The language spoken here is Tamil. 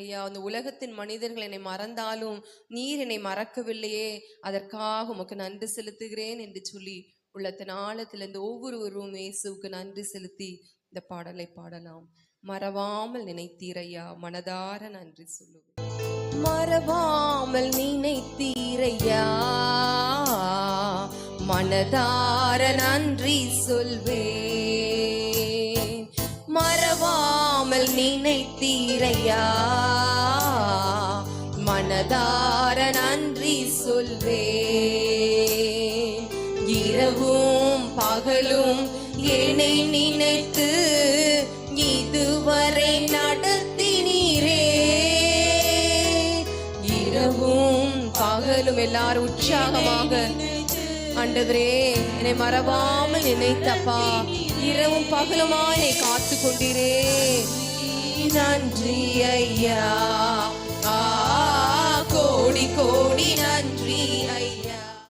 ஐயா, அந்த உலகத்தின் மனிதர்கள் என்னை மறந்தாலும் நீர் என்னை மறக்கவில்லையே, அதற்காக உமக்கு நன்றி செலுத்துகிறேன் என்று சொல்லி உள்ளத்தின் ஆழத்தில் இந்த ஒவ்வொருவரும் இயேசுவுக்கு நன்றி செலுத்தி இந்த பாடலை பாடலாம். மறவாமல் நினைத்தீரையா, மனதார நன்றி சொல்லுவோம். மறவாமல் நினைத்தீரையா, மனதார நன்றி சொல்வேன். மறவாமல் நினைத்தீரையா, மனதார நன்றி சொல்வேன். இரவும் பகலும் என்னை நினைத்து இதுவரை நடத்தினீரே. இரவும் பகலும் எல்லாரும் உற்சாகமாக ஆண்டவரே என்னை மறவாமல் நினைத்தப்பா, இரவும் பகலுமா என்னை காத்து கொண்டீரே. நன்றி ஐயா,